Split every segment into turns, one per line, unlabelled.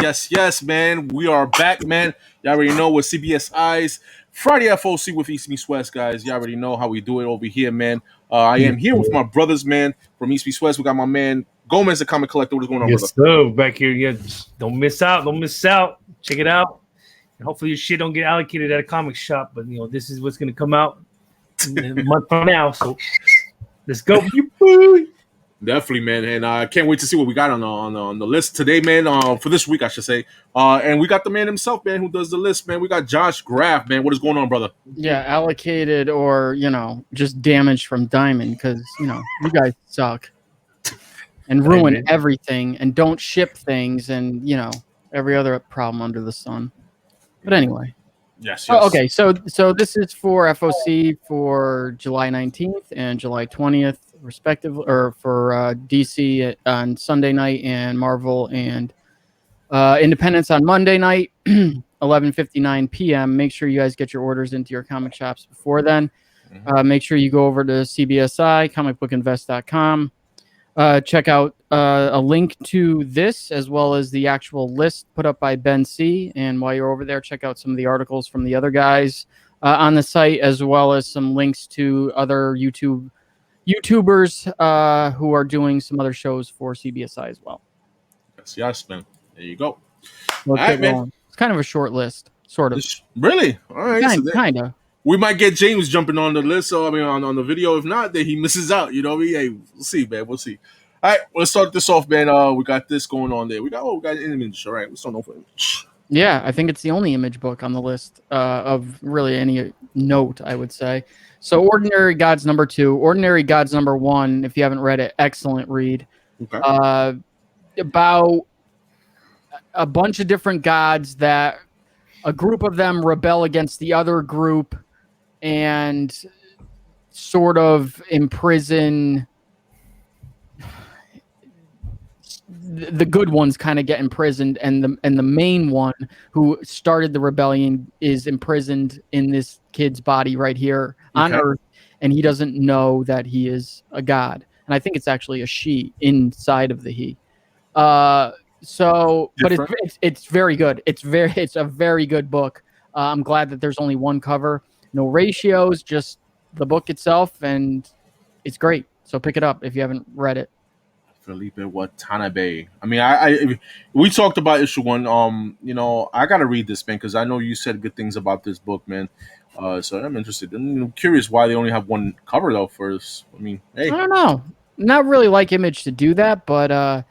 Yes, man. We are back, man. Y'all already know with CBSI's Friday FOC with East Meets West, guys. Y'all already know how we do it over here, man. I am here with my brothers, man, from East Meets West. We got my man Gomez, the comic collector. What's going on,
brother? Sir, back here. Yeah, don't miss out. Check it out. And hopefully your shit don't get allocated at a comic shop. But this is what's gonna come out in a month from now. So let's go.
Definitely, man, and I can't wait to see what we got on the list today, man. For this week, I should say. And we got the man himself, man, who does the list, man. We got Josh Grav, man. What is going on, brother?
Yeah, allocated or just damaged from Diamond because you guys suck and ruin everything and don't ship things and every other problem under the sun. But anyway.
Yes.
Oh, okay, so this is for FOC for July 19th and July 20th. Respectively, or for DC on Sunday night and Marvel and Independence on Monday night, 11:59 p.m. Make sure you guys get your orders into your comic shops before then. Make sure you go over to CBSI, comicbookinvest.com. Check out a link to this as well as the actual list put up by Ben C. And while you're over there, check out some of the articles from the other guys on the site, as well as some links to other YouTubers who are doing some other shows for CBSI as well.
Yes, man. There you go.
All right, man. It's kind of a short list, sort of.
Really? All right.
Kind of.
We might get James jumping on the list, so on the video. If not, then he misses out. You know what I mean? Hey, we'll see, man. We'll see. All right, let's start this off, man. We got this going on there. We got an image. All right, let's start off with image.
Yeah, I think it's the only image book on the list of really any note, I would say. So Ordinary Gods #2, Ordinary Gods #1, if you haven't read it, excellent read.
Okay.
About a bunch of different gods that a group of them rebel against the other group and sort of imprison the good ones, kind of get imprisoned, and the main one who started the rebellion is imprisoned in this kid's body right here on Earth, and he doesn't know that he is a god. And I think it's actually a she inside of the he. But it's very good. It's a very good book. I'm glad that there's only one cover, no ratios, just the book itself, and it's great. So pick it up if you haven't read it.
Felipe Watanabe. I mean, we talked about issue 1. I gotta read this, man, because I know you said good things about this book, man. So I'm interested. I'm curious why they only have one cover though. First, I mean, hey,
I don't know. Not really like Image to do that, but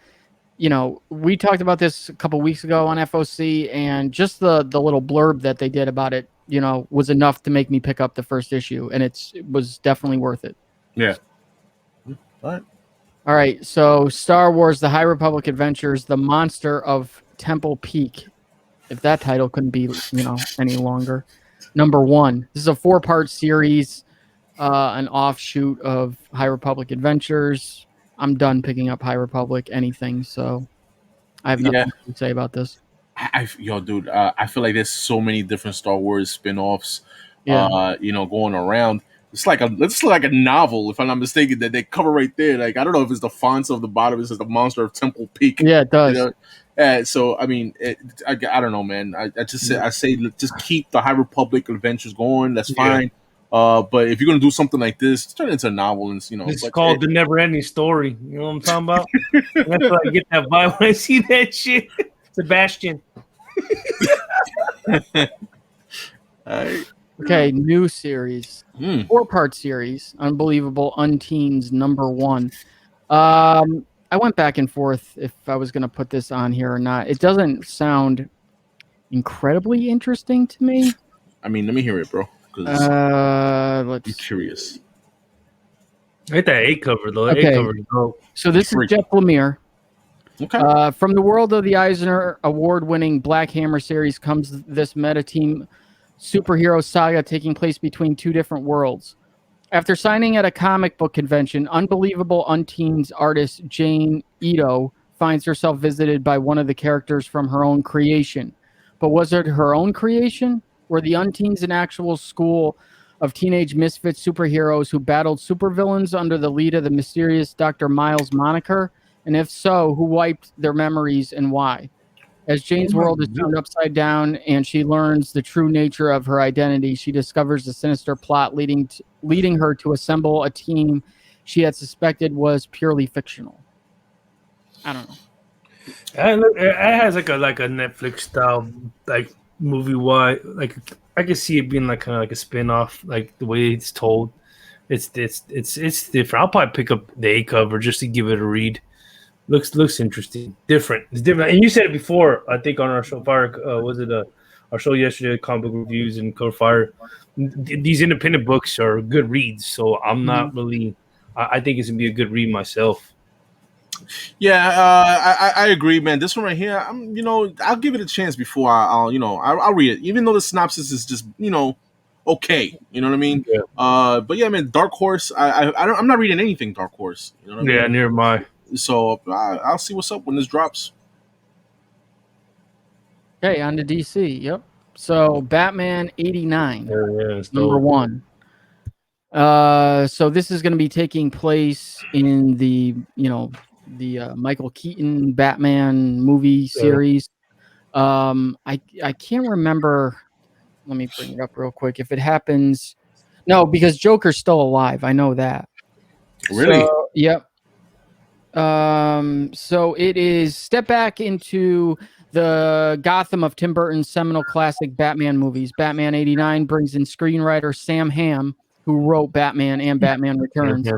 we talked about this a couple weeks ago on FOC, and just the little blurb that they did about it, was enough to make me pick up the first issue, and it was definitely worth it.
Yeah.
All right, so Star Wars: The High Republic Adventures, The Monster of Temple Peak. If that title couldn't be, any longer. #1. This is a 4-part series, an offshoot of High Republic Adventures. I'm done picking up High Republic anything, so I have nothing to say about this.
I feel like there's so many different Star Wars spin-offs, going around. It's like a novel, if I'm not mistaken, that they cover right there. Like, I don't know if it's the fonts of the bottom. It says The Monster of Temple Peak.
Yeah, it does.
So I mean, I don't know, man. I say just keep the High Republic adventures going. That's fine. But if you're gonna do something like this, turn it into a novel, and
It's called The Never Ending Story. You know what I'm talking about? That's why I get that vibe when I see that shit. Sebastian.
All right.
Okay, new series. 4-part series. Unbelievable Unteens #1. I went back and forth if I was going to put this on here or not. It doesn't sound incredibly interesting to me.
I mean, let me hear it, bro. I'm curious.
I hate that A cover, though.
Okay.
A cover is dope.
So this is Jeff Lemire.
Okay.
From the world of the Eisner Award-winning Black Hammer series comes this meta-team superhero saga taking place between 2 different worlds. After signing at a comic book convention, Unbelievable Unteens artist Jane Ito finds herself visited by one of the characters from her own creation. But was it her own creation? Were the Unteens an actual school of teenage misfit superheroes who battled supervillains under the lead of the mysterious Dr. Miles moniker? And if so, who wiped their memories and why? As Jane's world is turned upside down and she learns the true nature of her identity, she discovers a sinister plot leading her to assemble a team she had suspected was purely fictional. I don't know.
It has like a Netflix style like movie. Why? Like I can see it being like kind of like a spin-off, like the way it's told. It's different. I'll probably pick up the A cover just to give it a read. Looks interesting. Different. It's different. And you said it before, I think, on our show Fire. Was it our show yesterday? Comic book reviews and Cover Fire. These independent books are good reads. So I'm not really. I think it's gonna be a good read myself.
Yeah, I agree, man. This one right here, I'll give it a chance before I'll read it, even though the synopsis is just, okay. You know what I mean?
Yeah.
But yeah, man, Dark Horse. I'm not reading anything Dark Horse. You know what I mean?
Yeah, near my.
So I'll see what's up when this drops.
Okay, on to DC. Yep. So Batman 89, number 1. So this is going to be taking place in the Michael Keaton Batman movie series. I can't remember. Let me bring it up real quick. If it happens, no, because Joker's still alive. I know that.
Really?
So, yep. So it is step back into the Gotham of Tim Burton's seminal classic Batman movies. Batman 89 brings in screenwriter Sam Hamm, who wrote Batman and Batman Returns,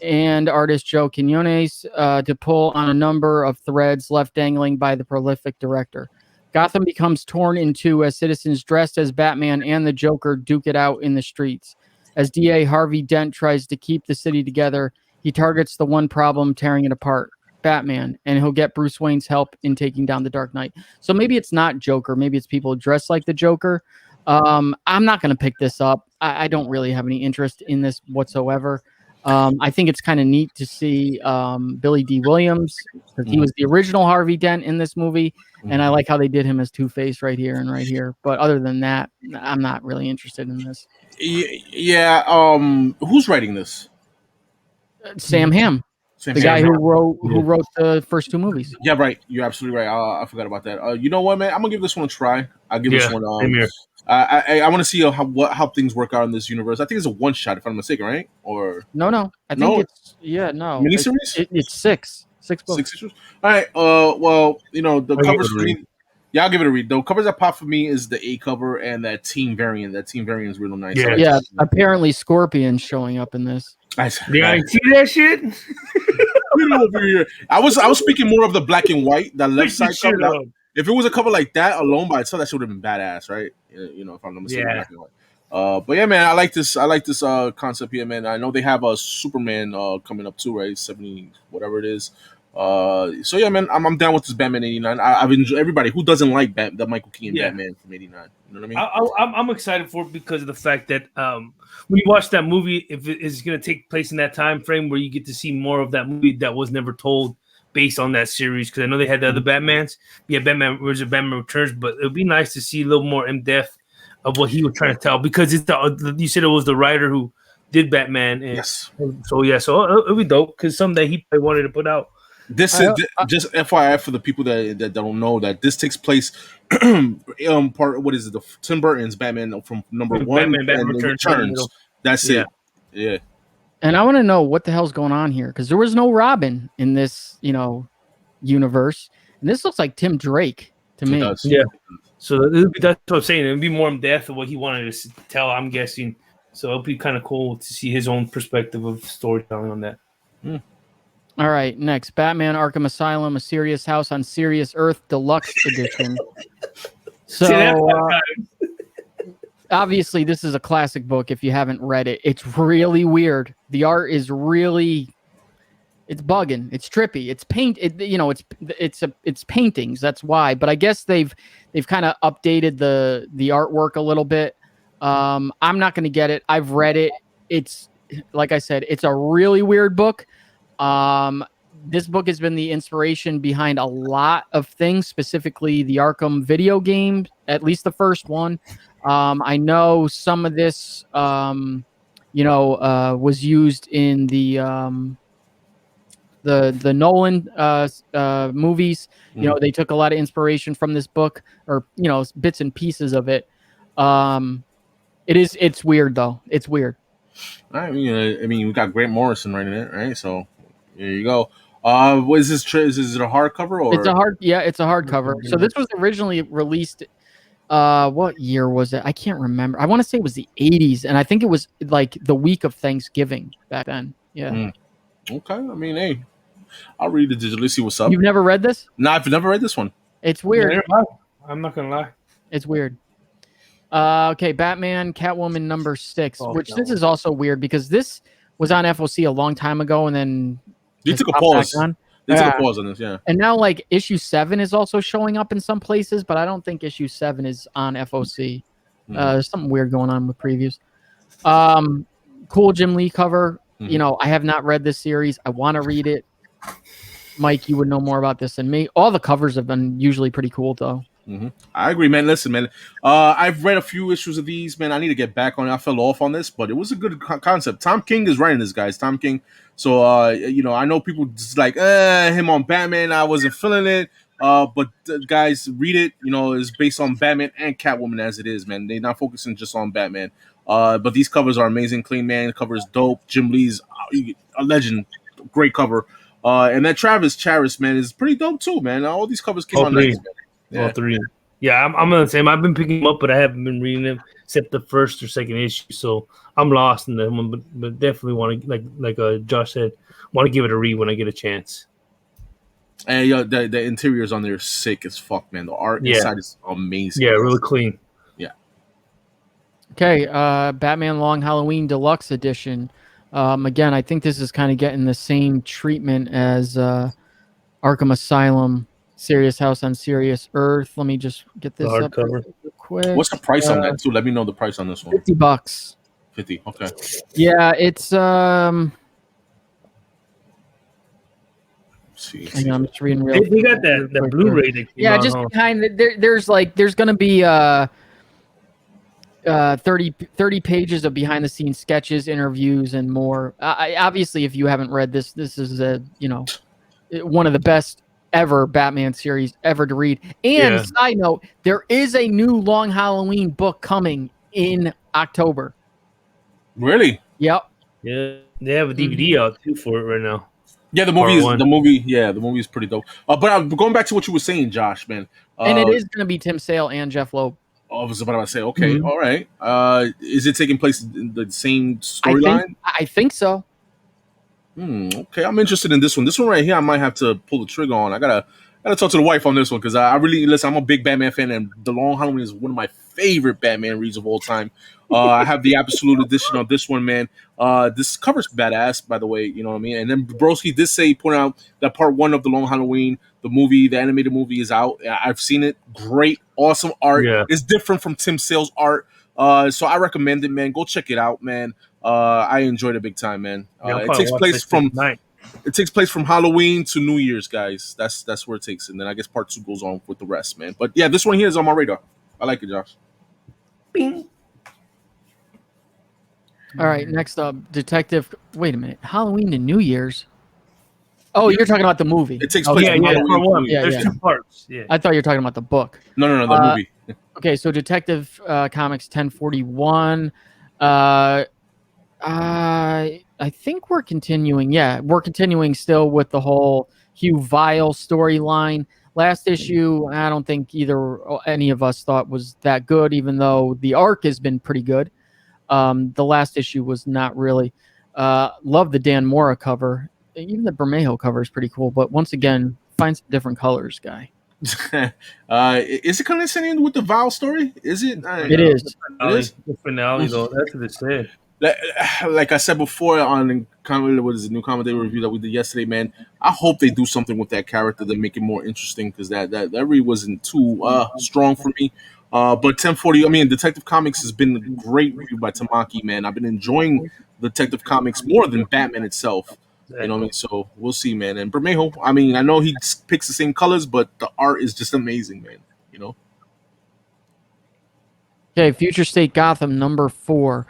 and artist Joe Quinones to pull on a number of threads left dangling by the prolific director. Gotham becomes torn in two as citizens dressed as Batman and the Joker duke it out in the streets. As DA Harvey Dent tries to keep the city together, he targets the one problem tearing it apart, Batman, and he'll get Bruce Wayne's help in taking down the Dark Knight. So maybe it's not Joker. Maybe it's people dressed like the Joker. I'm not going to pick this up. I don't really have any interest in this whatsoever. I think it's kind of neat to see Billy D. Williams, because he was the original Harvey Dent in this movie, and I like how they did him as Two-Face right here and right here. But other than that, I'm not really interested in this.
Yeah. Who's writing this?
Sam Hamm, the guy who wrote the first two movies.
Yeah, right. You're absolutely right. I forgot about that. You know what, man? I'm gonna give this one a try. I'll give this one. I want to see how things work out in this universe. I think it's a one shot, if I'm not mistaken, right? Or
no. I think it's
miniseries.
It's six books.
6 issues. All right. Well, the covers for me. Yeah, I'll give it a read. The covers that pop for me is the A cover and that team variant. That team variant is real nice.
Yeah. Apparently, Scorpion's showing up in this.
I see that shit.
I was speaking more of the black and white, that left side cover. If it was a cover like that alone by itself, that should have been badass, right? If I'm not mistaken. Black and white. But yeah, man, I like this concept here, man. I know they have a Superman coming up too, right? 70, whatever it is. So yeah, man, I'm down with this Batman 89. I've enjoyed everybody who doesn't like the Michael Keaton Batman from 89. You know what I mean?
I'm excited for it because of the fact that when you watch that movie, if it is going to take place in that time frame where you get to see more of that movie that was never told based on that series, because I know they had the other Batmans. Yeah, Batman Returns, but it would be nice to see a little more in depth of what he was trying to tell, because you said it was the writer who did Batman. And
yes. So
it'll be dope because someday he probably wanted to put out.
This is just FYI for the people that don't know that this takes place what is it? The Tim Burton's Batman from number 1
Batman Returns.
That's it. Yeah.
And I want to know what the hell's going on here, because there was no Robin in this, universe, and this looks like Tim Drake to me.
Yeah. So that's what I'm saying. It'd be more in depth of what he wanted to tell, I'm guessing. So it'll be kind of cool to see his own perspective of storytelling on that.
All right, next, Batman Arkham Asylum, A Serious House on Serious Earth Deluxe Edition. So, obviously, this is a classic book if you haven't read it. It's really weird. The art is really... It's bugging. It's trippy. It's it's paintings. That's why. But I guess they've kind of updated the artwork a little bit. I'm not going to get it. I've read it. It's, like I said, it's a really weird book. This book has been the inspiration behind a lot of things, specifically the Arkham video game, at least the first one. I know some of this, was used in the the Nolan movies. You know, they took a lot of inspiration from this book, or bits and pieces of it. It's weird though. It's weird.
I mean, we got Grant Morrison right in it, right? So there you go. What is this? Is it a hardcover or?
It's a hardcover. So this was originally released. What year was it? I can't remember. I want to say it was the 80s, and I think it was like the week of Thanksgiving back then. Yeah.
Okay. I mean, hey, I'll read it digitally, see what's up.
You've never read this?
No, I've never read this one.
It's weird.
I'm not gonna lie.
It's weird. Okay, Batman, Catwoman number 6, this is also weird because this was on FOC a long time ago, and then
they took a pause. They took a pause on this, yeah.
And now, like, issue 7 is also showing up in some places, but I don't think issue 7 is on FOC. There's something weird going on with previews. Cool Jim Lee cover. You know, I have not read this series. I want to read it. Mike, you would know more about this than me. All the covers have been usually pretty cool, though.
I agree, man. Listen, man. I've read a few issues of these, man. I need to get back on it. I fell off on this, but it was a good concept. Tom King is writing this, guys. Tom King. So, I know people just like him on Batman. I wasn't feeling it. But guys, read it. You know, it's based on Batman and Catwoman as it is, man. They're not focusing just on Batman. But these covers are amazing. Clean Man cover is dope. Jim Lee's a legend. Great cover. And that Travis Charis, man, is pretty dope too, man. All these covers came out nice, man.
All three. Yeah, I'm the same. I've been picking them up, but I haven't been reading them except the first or second issue. So I'm lost in that one, but definitely want to, like Josh said, want to give it a read when I get a chance.
And the interiors on there are sick as fuck, man. The art inside is amazing.
Yeah, really clean.
Yeah.
Okay, Batman Long Halloween Deluxe Edition. Again, I think this is kind of getting the same treatment as Arkham Asylum, Serious House on Serious Earth. Let me just get this up real quick.
What's the price on that too? Let me know the price on this one.
$50.
50. Okay.
Yeah, it's
See.
hang on, I'm just reading real.
They got that Blu-ray. That
yeah, just behind there's gonna be 30 pages of behind the scenes sketches, interviews, and more. Obviously, if you haven't read this is one of the best ever Batman series ever to read. And side note, there is a new Long Halloween book coming in October.
Really?
Yep.
Yeah, they have a DVD out too for it right now.
Yeah, the movie is pretty dope. But going back to what you were saying, Josh, man.
And it is going to be Tim Sale and Jeff Loeb.
I was about to say, okay, all right. Is it taking place in the same storyline?
I think so.
Okay, I'm interested in this one. This one right here, I might have to pull the trigger on. I gotta talk to the wife on this one because I really listen. I'm a big Batman fan, and The Long Halloween is one of my favorite Batman reads of all time. I have the absolute edition of this one, man. This cover's badass, by the way. You know what I mean. And then Broski did say, point out that part 1 of The Long Halloween, the movie, the animated movie, is out. I've seen it. Great, awesome art. Yeah. It's different from Tim Sale's art. So I recommend it, man. Go check it out, man. I enjoyed it big time, man. It takes place from Halloween to New Year's, guys. That's where it takes. And then I guess part 2 goes on with the rest, man. But yeah, this one here is on my radar. I like it, Josh. Bing.
All right, next up, Detective. Wait a minute, Halloween to New Year's. Oh, you're talking about the movie.
It takes place.
There's 2 parts. Yeah.
I thought you were talking about the book.
No, the movie.
Okay, so Detective Comics 1041. I think we're continuing. Yeah, we're continuing still with the whole Hugh Vile storyline. Last issue, I don't think any of us thought was that good, even though the arc has been pretty good. The last issue was not really. Love the Dan Mora cover. Even the Bermejo cover is pretty cool. But once again, find some different colors, guy.
Is it connecting with the Vile story? Is it?
It is.
The finale, though. That's what it said.
Like I said before on the new comedy review that we did yesterday, man, I hope they do something with that character to make it more interesting because that really wasn't too strong for me. But 1040, I mean, Detective Comics has been a great review by Tamaki, man. I've been enjoying Detective Comics more than Batman itself. You know what I mean? So we'll see, man. And Bermejo, I mean, I know he picks the same colors, but the art is just amazing, man. You know?
Okay, Future State Gotham number 4.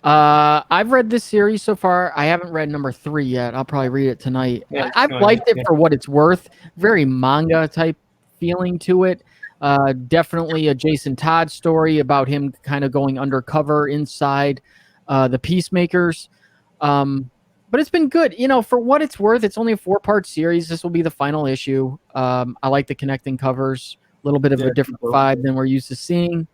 I've read this series so far. I haven't read number 3 yet. I'll probably read it tonight.
Yeah,
I've liked it for what it's worth. Very manga type feeling to it. Definitely a Jason Todd story about him kind of going undercover inside the Peacemakers. But it's been good. For what it's worth, it's only a 4-part series. This will be the final issue. I like the connecting covers. A little bit of a different vibe than we're used to seeing.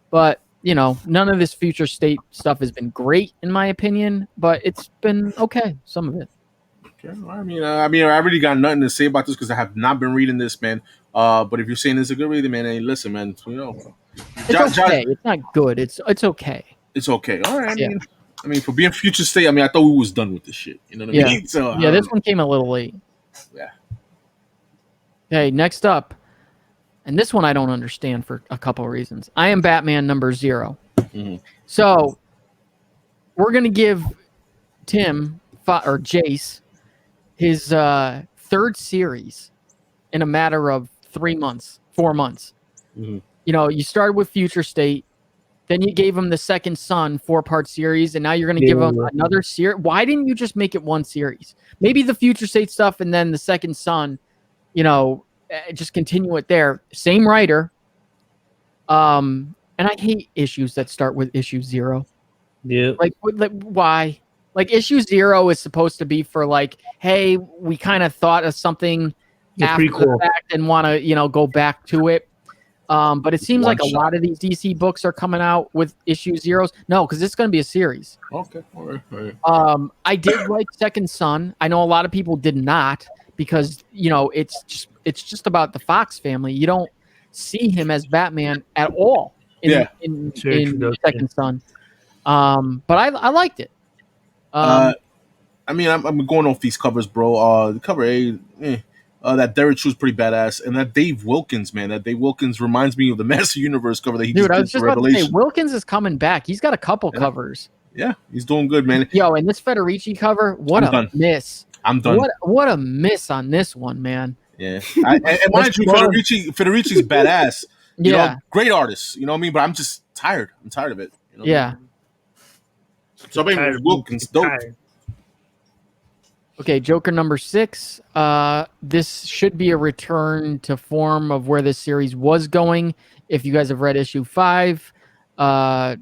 But none of this future state stuff has been great in my opinion, but it's been okay. Some of it.
Okay. I mean, I really got nothing to say about this because I have not been reading this, man. But if you're saying it's a good read, man, hey, listen, man,
it's okay. It's not good. It's okay.
It's okay. All right. I mean, for being future state, I thought we was done with this shit. You know what I mean? So,
this one came a little late.
Yeah.
Okay, next up. And this one I don't understand for a couple of reasons. I Am Batman number 0.
Mm-hmm.
So we're going to give Tim or Jace his 3rd series in a matter of 4 months.
Mm-hmm.
You started with Future State, then you gave him the Second Son 4-part series, and now you're going to give him another series. Why didn't you just make it one series? Maybe the Future State stuff and then the Second Son, just continue it there. Same writer. And I hate issues that start with issue 0.
Yeah.
Like why? Like issue 0 is supposed to be for like, hey, we kind of thought of something after the fact and want to, go back to it. But it seems like a lot of these DC books are coming out with issue 0s. No, because it's going to be a series.
Okay. All right.
I did like Second Son. I know a lot of people did not because, it's just about the Fox family. You don't see him as Batman at all in Second Son. But I liked it.
I'm going off these covers, bro. The cover A, that Derek True's pretty badass, and that Dave Wilkins, man. That Dave Wilkins reminds me of the Master Universe cover that he
I was
did
just
for
about
Revelation.
to say, Wilkins is coming back. He's got a couple covers.
Yeah, he's doing good, man.
Yo, and this Federici cover, miss.
I'm done.
What a miss on this one, man.
Yeah, and mind you, Federici's badass. You know, great artist. You know what I mean? But I'm just tired. I'm tired of it. You know
yeah.
So I mean, Wilkins, dope.
Okay, Joker number 6. This should be a return to form of where this series was going. If you guys have read issue 5, I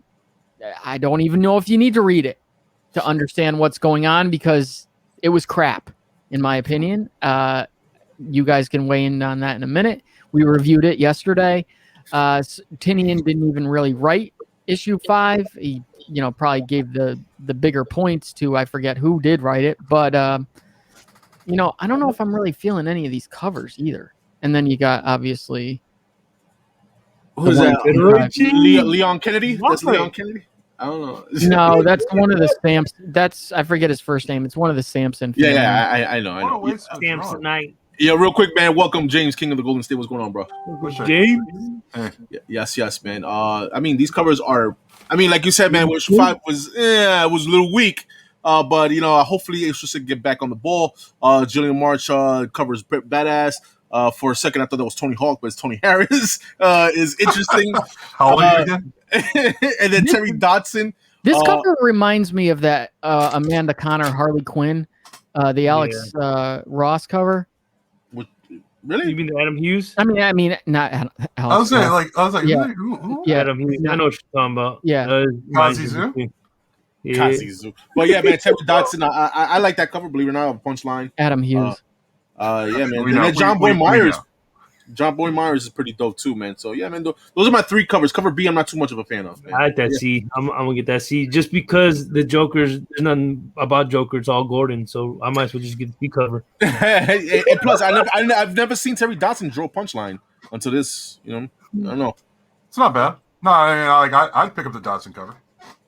don't even know if you need to read it to understand what's going on because it was crap, in my opinion. You guys can weigh in on that in a minute. We reviewed it yesterday. Tinian didn't even really write issue 5. He, probably gave the bigger points to, I forget who did write it, but I don't know if I'm really feeling any of these covers either. And then you got obviously
who's that? Leon Kennedy. That's Leon Kennedy. I don't know.
No, that's one of the Stamps. I forget his first name. It's one of the Sampson.
Yeah, I know.
Samsonite.
Yeah, real quick, man. Welcome, James, King of the Golden State. What's going on, bro?
James.
Yes, man. These covers are. Like you said, man. Issue 5 was it was a little weak. But hopefully it should get back on the ball. Jillian March covers badass. For a second, I thought that was Tony Hawk, but it's Tony Harris. Is interesting.
How old are you again?
And then Terry Dodson.
This cover reminds me of that Amanda Connor Harley Quinn, the Alex Ross cover.
Really?
You mean the Adam Hughes?
I mean, not Alex.
I was like,
yeah.
Yeah, Adam Hughes. I know what you're talking about.
Yeah.
Kazizu. But yeah, man, Terry Dodson. I like that cover. Believe it or not, Punchline.
Adam Hughes.
Yeah, man. And then John Boy Myers. John Boy Myers is pretty dope too, man. So yeah, man, those are my 3 covers. Cover B, I'm not too much of a fan of. Man.
I like that C. I'm gonna get that C just because the Joker's. There's nothing about Joker. It's all Gordon, so I might as well just get the C cover.
And plus, I've never seen Terry Dodson draw Punchline until this. I don't know.
It's not bad. No, I'd pick up the Dodson cover.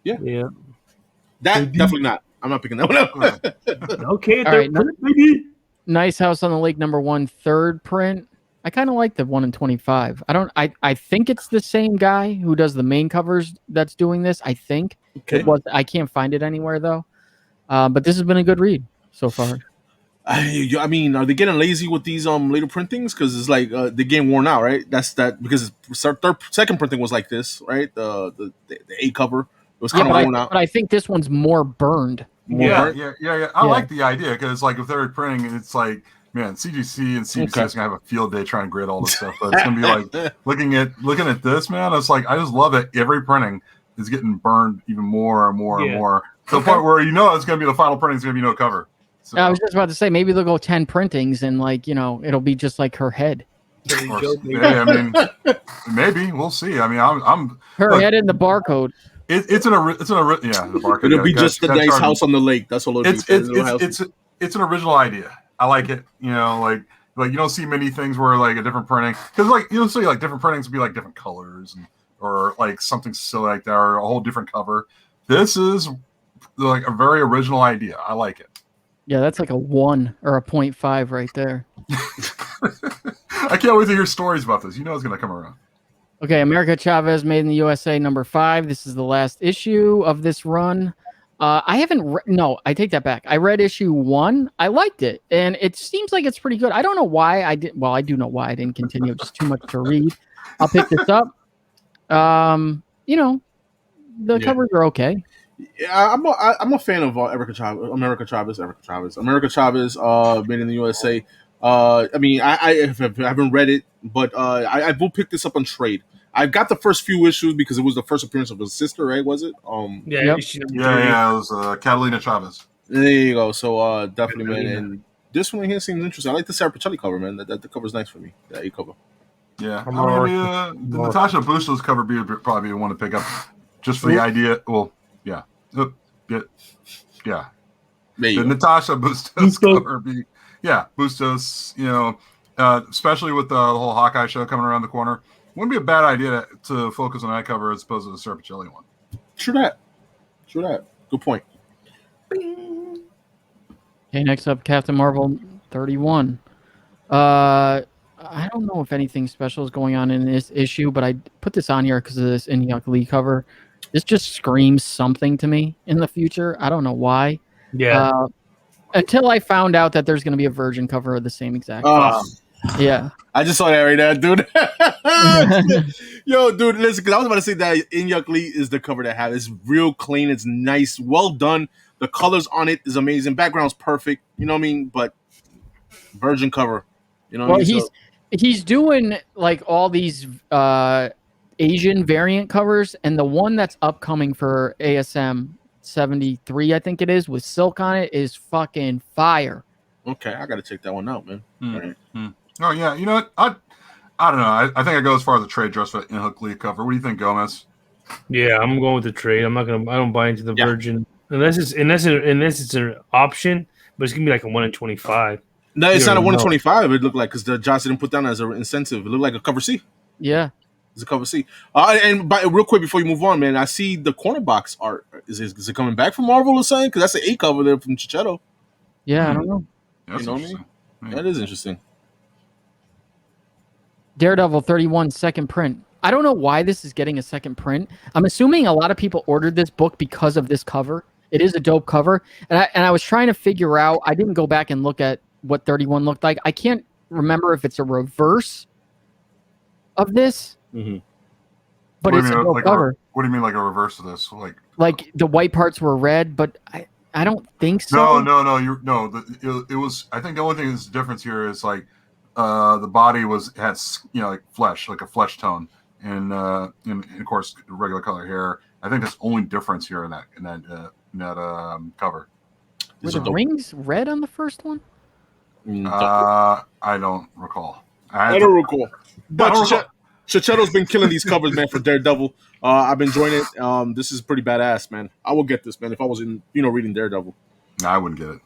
Yeah.
That definitely not. I'm not picking that one up.
Okay,
all right. Nice House on the Lake number 1, 3rd print. I kind of like the 1 in 25. I think it's the same guy who does the main covers that's doing this. I think.
Okay.
I can't find it anywhere though. But this has been a good read so far.
Are they getting lazy with these later printings? Because it's like they're getting worn out, right? That's that because second printing was like this, right? The A cover was kind of worn out.
But I think this one's more burned.
Yeah. I like the idea because like if they're printing, it's like, man, CGC and CBC is gonna have a field day trying to grid all this stuff. But it's gonna be like looking at this, man. It's like I just love that every printing is getting burned even more and more and more to the point where it's gonna be the final printing is gonna be no cover. So,
I was just about to say maybe they'll go 10 printings and like it'll be just like her head.
I mean, maybe we'll see. I mean, I'm
her head in the barcode.
It's the barcode.
It'll be just the nice house on the lake. That's all it'll be.
It's an original idea. I like it. Like you don't see many things where like a different printing because like you don't see like different printings will be like different colors or like something silly like that or a whole different cover. This is like a very original idea. I like it.
Yeah, that's like a 1 or a 0.5 right there.
I can't wait to hear stories about this. It's going to come around.
Okay, America Chavez, Made in the USA, number 5. This is the last issue of this run. I haven't no, I take that back. I read issue 1. I liked it, and it seems like it's pretty good. I don't know why I did. Well, I do know why I didn't continue. Just too much to read. I'll pick this up. The covers are okay.
Yeah, I'm a fan of America Chavez, Made in the USA. I mean, I haven't read it, but I will pick this up on trade. I got the first few issues because it was the first appearance of his sister, right? Was it?
It was Catalina Chavez.
There you go. So definitely, man. And this one here seems interesting. I like the Sarah Pacelli cover, man. That cover's nice for me. That A cover.
Yeah, the Natasha Bustos cover would probably be one to pick up, just for the idea. Well, yeah. The Natasha Bustos cover be Bustos, especially with the whole Hawkeye show coming around the corner. Wouldn't be a bad idea to focus on that cover as opposed to the Serpicelli one.
True that. Good point.
Okay, next up, Captain Marvel 31. I don't know if anything special is going on in this issue, but I put this on here because of this Yuck Lee cover. This just screams something to me in the future. I don't know why.
Yeah.
Until I found out that there's going to be a Virgin cover of the same exact.
Yeah.
I just saw that right now, dude. Yo, dude, listen, because I was about to say that Yuck Lee is the cover to have. It's real clean. It's nice. Well done. The colors on it is amazing. Background's perfect. You know what I mean? But Virgin cover. You know what I mean?
He's doing like all these Asian variant covers, and the one that's upcoming for ASM 73, I think it is, with silk on it, is fucking fire.
Okay, I gotta check that one out, man. Right.
Oh yeah, you know what? I don't know. I think I go as far as the trade dress for Yuck Lee cover. What do you think, Gomez?
Yeah, I'm going with the trade. I don't buy into the Virgin unless it's an option, but it's gonna be like a 1 in 25.
No, it's not a 1 in 25. It looked like because the Josh didn't put down as an incentive. It looked like a cover C.
Yeah.
It's a cover C. Real quick before you move on, man, I see the corner box art. Is it coming back from Marvel or something? Because that's an A cover there from Chichetto.
Yeah, I don't know.
That's interesting.
Yeah. That is interesting.
Daredevil 31 second print. I don't know why this is getting a second print. I'm assuming a lot of people ordered this book because of this cover. It is a dope cover. And I was trying to figure out, I didn't go back and look at what 31 looked like. I can't remember if it's a reverse of this.
Mm-hmm.
But it's a dope cover.
What do you mean like a reverse of this?
Like the white parts were red, but I don't think so.
No. It was. I think the only thing that's the difference here is like the body had like flesh, like a flesh tone, and of course regular color hair. I think that's the only difference here in that cover.
Were the rings red on the first one?
I don't recall.
I don't recall. But Chichetto's been killing these covers, man, for Daredevil. I've been enjoying it. This is pretty badass, man. I will get this, man, if I was reading Daredevil.
No, I wouldn't get it.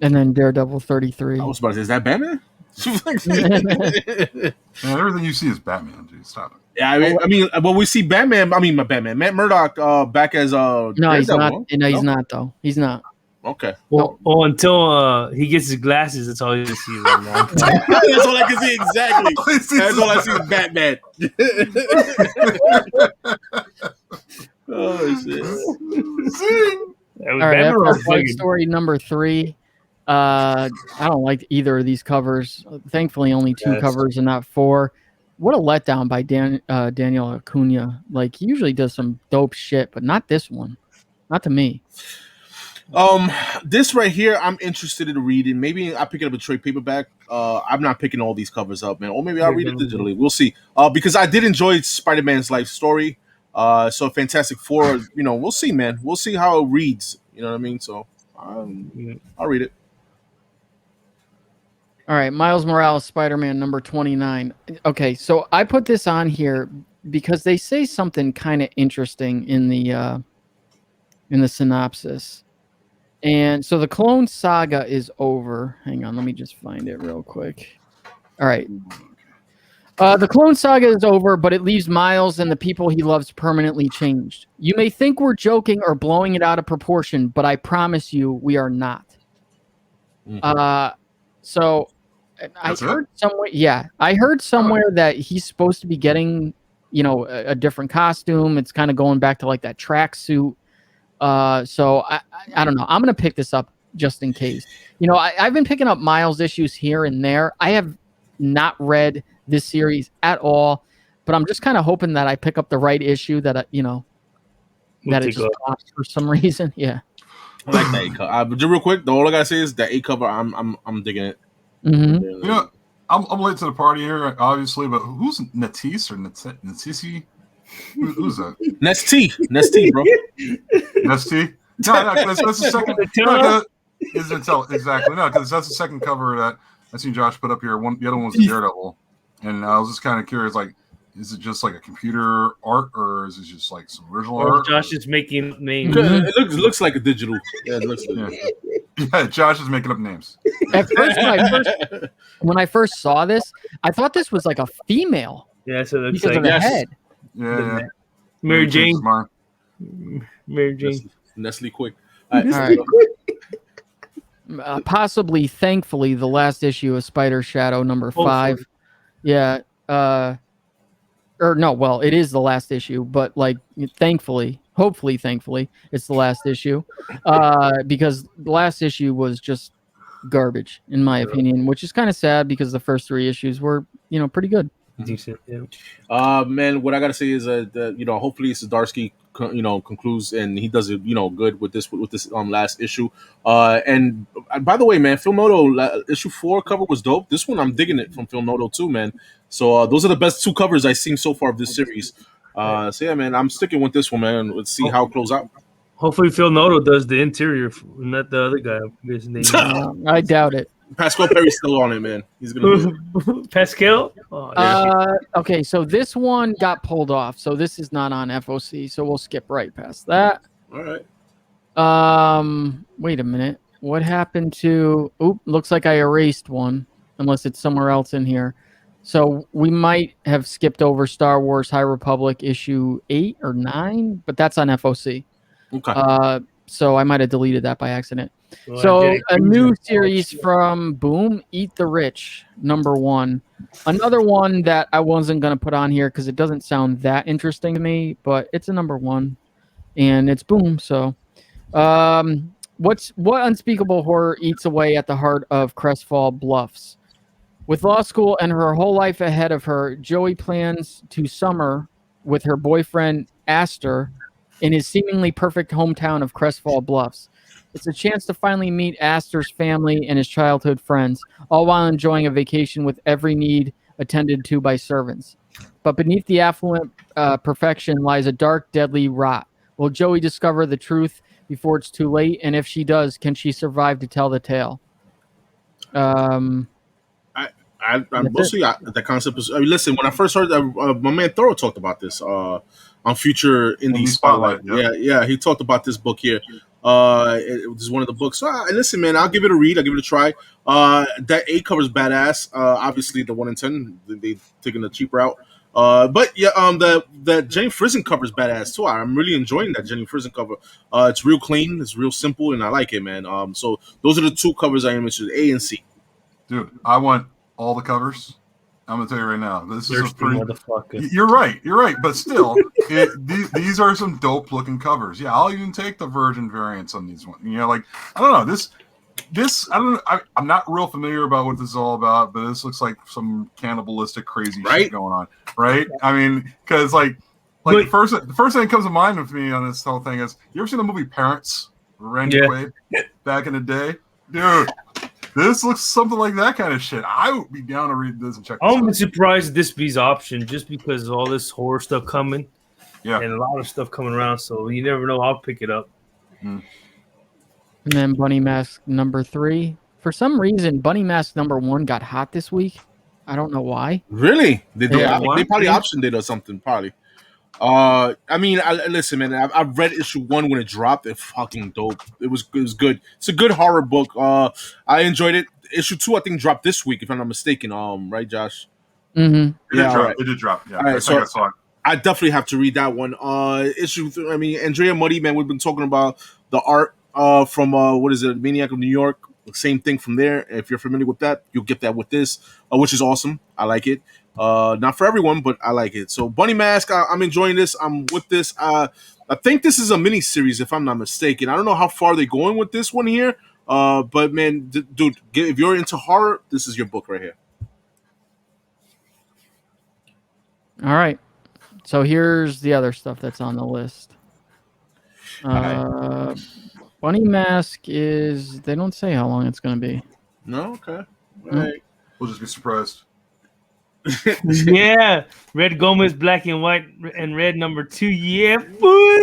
And then Daredevil 33.
I was about to say, is that Batman?
Man, everything you see is Batman. Dude, stop it.
Yeah, I mean, well, we see Batman. I mean, Batman, Matt Murdock, back as
No, he's not. No, he's not though. He's not.
Okay.
Well, until he gets his glasses, that's all you see right now.
That's all I can see exactly. That's all I see is Batman. Oh shit!
All right, Fight Story number 3. I don't like either of these covers. Thankfully, only 2 covers and not 4. what a letdown by Daniel Acuna. Like, he usually does some dope shit, but not this one. Not to me.
This right here, I'm interested in reading. Maybe I pick it up a trade paperback. I'm not picking all these covers up, man. Or maybe I'll read it digitally. We'll see. Because I did enjoy Spider-Man's life story. So Fantastic Four, we'll see, man. We'll see how it reads. You know what I mean? So I'll read it.
All right, Miles Morales, Spider-Man number 29. Okay, so I put this on here because they say something kind of interesting in the synopsis. And so the Clone Saga is over. Hang on, let me just find it real quick. All right. The Clone Saga is over, but it leaves Miles and the people he loves permanently changed. You may think we're joking or blowing it out of proportion, but I promise you we are not. So I heard somewhere, I heard somewhere that he's supposed to be getting, a different costume. It's kind of going back to like that tracksuit. So I don't know. I'm going to pick this up just in case. I've been picking up Miles issues here and there. I have not read this series at all, but I'm just kind of hoping that I pick up the right issue that, that it just pops for some reason. Yeah.
I like that A cover. Just real quick, all I gotta say is that A cover. I'm digging it.
Mm-hmm.
I'm late to the party here, obviously, but who's Natisse or Natisi? Who's that?
Nesty, bro.
Nesty? No, that's the second. Exactly. No, because that's the second cover that I seen Josh put up here. The other one was Daredevil, and I was just kind of curious, like, is it just like a computer art, or is it just like some original art?
Josh is making names.
It looks like a digital. Yeah, it looks like
Josh is making up names.
At first, when I first saw this, I thought this was like a female.
Yeah, so that's
because of the head.
Yeah.
Mary Jane.
Nestle Quick.
All right. Possibly, thankfully, the last issue of Spider Shadow number 5. Yeah. It is the last issue, but like, hopefully, it's the last issue. Because the last issue was just garbage, in my opinion, which is kind of sad because the first 3 issues were, pretty good.
Decent, yeah.
Man, what I gotta say is that hopefully Zdarsky concludes and he does it good with this last issue. And by the way, man, Phil Noto issue 4 cover was dope. This one I'm digging it from Phil Noto too, man. So those are the best 2 covers I've seen so far of this series. So yeah, man, I'm sticking with this one, man. Let's see how it close out.
Hopefully Phil Noto does the interior, not the other guy. His name.
I doubt it.
Pascal Perry's still on it, man. He's gonna
Pascal.
Oh, yeah.
Okay, so this one got pulled off, so this is not on FOC. So we'll skip right past that.
All right.
Wait a minute. What happened to? Oop, looks like I erased one, unless it's somewhere else in here. So we might have skipped over Star Wars High Republic issue 8 or 9, but that's on FOC.
Okay.
So I might have deleted that by accident. Well, so a new series from Boom, Eat the Rich, number 1. Another one that I wasn't going to put on here because it doesn't sound that interesting to me, but it's a number 1, and it's Boom. So what unspeakable horror eats away at the heart of Crestfall Bluffs? With law school and her whole life ahead of her, Joey plans to summer with her boyfriend, Astor, in his seemingly perfect hometown of Crestfall Bluffs. It's a chance to finally meet Astor's family and his childhood friends, all while enjoying a vacation with every need attended to by servants. But beneath the affluent perfection lies a dark, deadly rot. Will Joey discover the truth before it's too late? And if she does, can she survive to tell the tale?
Mostly the concept is. Listen, when I first heard that, my man Thoro talked about this on Future Indie Spotlight. Yeah, he talked about this book here. It was one of the books. So, listen, man, I'll give it a read. I'll give it a try. That 8 cover is badass. Obviously, the 1 in 10, they taking the cheap route. But yeah, the Jenny Frison cover is badass too. I'm really enjoying that Jenny Frison cover. It's real clean, it's real simple, and I like it, man. So those are the 2 covers I am interested in, A and C.
Dude, I want all the covers. I'm gonna tell you right now, this is a pretty.
Motherfucker.
You're right, but still, these are some dope looking covers. Yeah, I'll even take the Virgin variants on these ones. Like I don't know, this, I don't know. I'm not real familiar about what this is all about, but this looks like some cannibalistic crazy shit going on, right? I mean, because like the first thing that comes to mind with me on this whole thing is, you ever seen the movie Parents? Randy Quaid back in the day, dude. This looks something like that kind of shit. I would be down to read this and check this out.
I'm surprised this be's option just because of all this horror stuff coming.
Yeah.
And a lot of stuff coming around, so you never know. I'll pick it up.
And then Bunny Mask number 3. For some reason, Bunny Mask number 1 got hot this week. I don't know why.
Really? They probably optioned it or something, probably. I mean, listen, man. I've read issue 1 when it dropped. It's fucking dope. It was good. It's a good horror book. I enjoyed it. Issue 2, I think, dropped this week, if I'm not mistaken. Right, Josh?
Mm-hmm.
It did drop. Yeah, I saw it.
I definitely have to read that one. Issue 3, I mean, Andrea Muddy, man. We've been talking about the art from what is it, Maniac of New York. Same thing from there. If you're familiar with that, you'll get that with this, which is awesome. I like it. Not for everyone, but I like it. So Bunny Mask, I'm enjoying this. I'm with this. I think this is a mini series, if I'm not mistaken. I don't know how far they're going with this one here. But man, dude, if you're into horror, this is your book right here.
All right. So here's the other stuff that's on the list. Bunny Mask is, they don't say how long it's going to be.
No? Okay. All right.
We'll just be surprised.
Yeah. Red Gomez, black and white, and red number 2. Yeah, boy.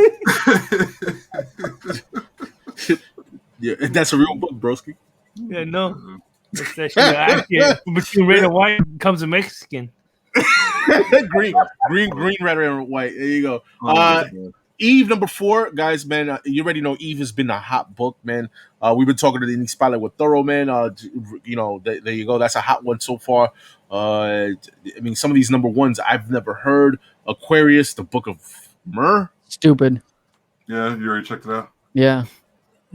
Yeah, that's a real book, broski.
Yeah, no. That's that shit. Between red and white comes a Mexican.
green, red, and white. There you go. Eve number 4, guys, man. You already know Eve has been a hot book, man. We've been talking to the indie spotlight with Thoro, man. There you go. That's a hot one so far. I mean, some of these number 1s I've never heard. Aquarius, the Book of Myrrh.
Stupid.
Yeah, you already checked it out.
Yeah,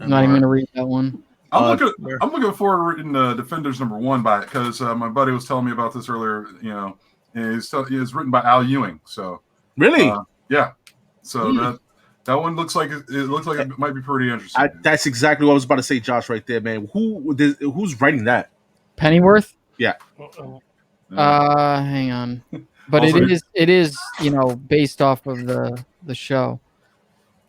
I'm not even gonna read that one.
I'm looking forward to reading Defenders number 1 by it, because my buddy was telling me about this earlier. You know, and it's written by Al Ewing. So
really,
yeah. So that one looks like it might be pretty interesting.
That's exactly what I was about to say, Josh. Right there, man. Who's writing that?
Pennyworth.
Yeah.
Hang on. But it is based off of the show.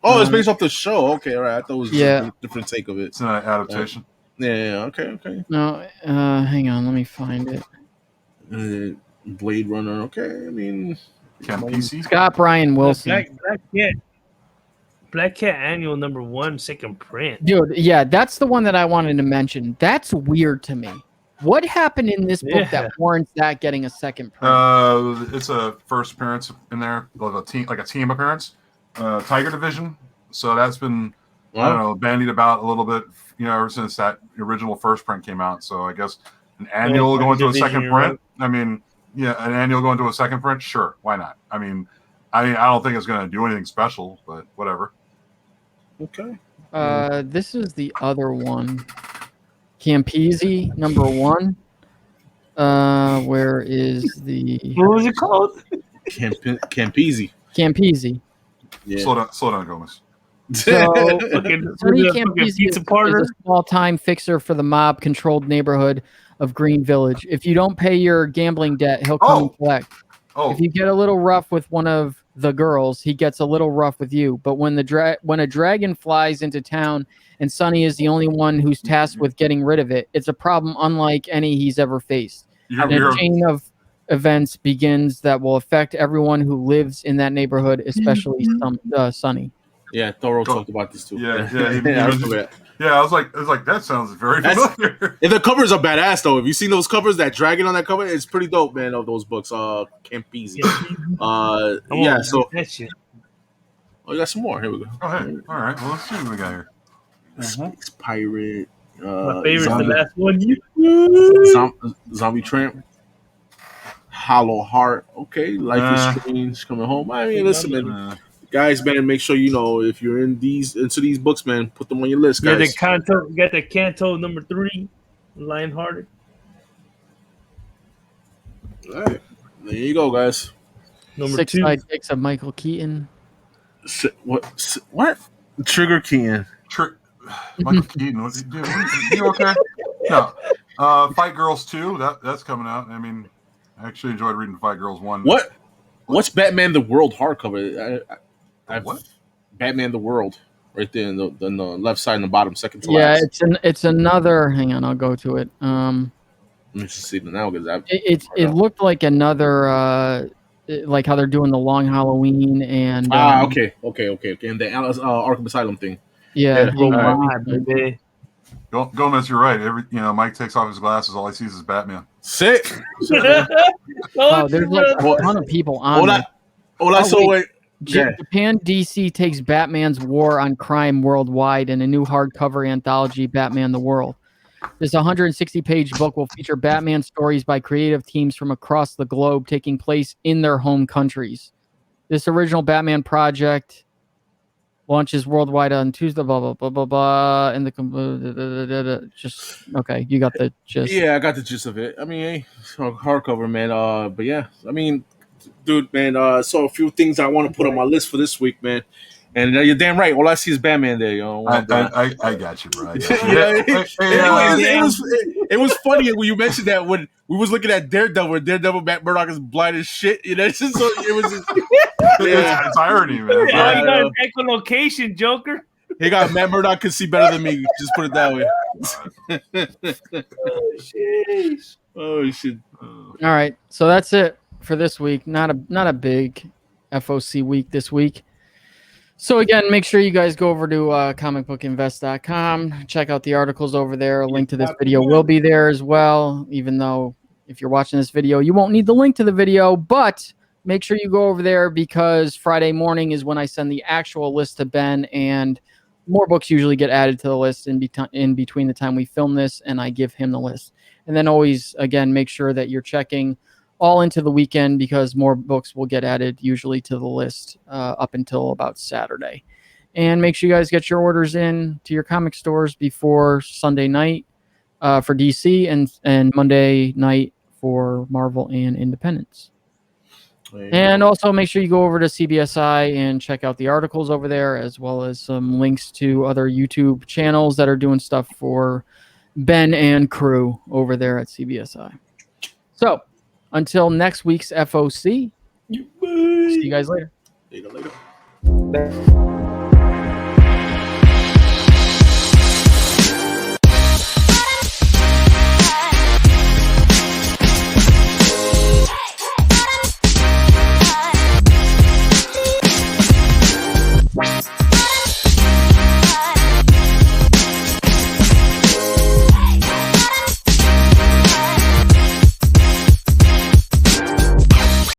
Oh, it's based off the show. Okay, all right. I thought it was a different take of it.
It's an adaptation.
Yeah. Okay.
No, hang on. Let me find it.
Blade Runner. Okay, I mean,
Scott Bryan Wilson.
Black Cat Annual number 1, second print.
Dude, yeah, that's the one that I wanted to mention. That's weird to me. What happened in this book that warrants that getting a second print?
It's a first appearance in there, like a team appearance. Tiger Division. So that's been I don't know, bandied about a little bit, ever since that original first print came out. So I guess an annual going to a second print. I mean, yeah, an annual going to a second print. Sure, why not? I mean, I don't think it's going to do anything special, but whatever.
Okay.
This is the other one. Campese number 1. Where is the?
What was it called?
Campese.
Campese.
Yeah.
Slow down, Gomez.
So, Sonny Campese is a small-time fixer for the mob-controlled neighborhood of Green Village. If you don't pay your gambling debt, he'll come and collect. If you get a little rough with one of the girls, he gets a little rough with you. But when a dragon flies into town and Sonny is the only one who's tasked with getting rid of it, it's a problem unlike any he's ever faced. And a chain of events begins that will affect everyone who lives in that neighborhood, especially Sonny.
Yeah, Thoro talked about this too.
Yeah. I was like, that sounds very familiar.
And the covers are badass though. Have you seen those covers? That dragon on that cover, it's pretty dope, man. Of those books, Campese. Yeah. So, you got some more. Here we go.
All right. Well, let's see what we got here.
Space Pirate.
My favorite's the last one.
Zombie Tramp. Hollow Heart. Okay, Life is Strange. Coming Home. I mean, listen, man. Guys, man, make sure if you're into these books, man, put them on your list, guys.
Got the Canto number 3, Lionhearted.
All right, there you go, guys.
Number
6
2.
sidekicks of Michael Keaton.
What? Trigger Keaton.
Michael Keaton. You okay? No. Fight Girls 2. That's coming out. I mean, I actually enjoyed reading Fight Girls 1.
What's Batman the World hardcover?
What?
Batman the World, right there in the left side and the bottom, second to
Yeah,
last.
it's another. Hang on, I'll go to it.
Let me just see it now because
It looked like another like how they're doing the Long Halloween and
okay, and the Arkham Asylum thing.
yeah.
Baby.
Gomez, you're right. Mike takes off his glasses. All I see is Batman.
Sick.
Wow, there's like a ton of people on it. Japan DC takes Batman's War on Crime worldwide in a new hardcover anthology, Batman the World. This 160-page book will feature Batman stories by creative teams from across the globe taking place in their home countries. This original Batman project launches worldwide on Tuesday, blah, blah, blah, blah, blah. And okay, you got the gist.
Yeah, I got the gist of it. I mean, hardcover, man. But yeah, I mean, dude, man, saw a few things I want to put on my list for this week, man. And you're damn right. All I see is Batman there, yo.
I got you, bro.
It was funny when you mentioned that when we was looking at Daredevil, Matt Murdock is blind as shit. You know, it's
irony, man.
You got an echolocation, Joker.
He got Matt Murdock can see better than me. Just put it that way. Oh shit.
All right, so that's it for this week. Not a big FOC week this week. So again, make sure you guys go over to comicbookinvest.com. Check out the articles over there. A link to this video will be there as well, even though if you're watching this video, you won't need the link to the video, but make sure you go over there because Friday morning is when I send the actual list to Ben, and more books usually get added to the list in between the time we film this and I give him the list. And then always, again, make sure that you're checking all into the weekend because more books will get added usually to the list up until about Saturday. And make sure you guys get your orders in to your comic stores before Sunday night for DC and Monday night for Marvel and Independence. And also make sure you go over to CBSI and check out the articles over there, as well as some links to other YouTube channels that are doing stuff for Ben and crew over there at CBSI. So, until next week's FOC, see you guys later.
Later.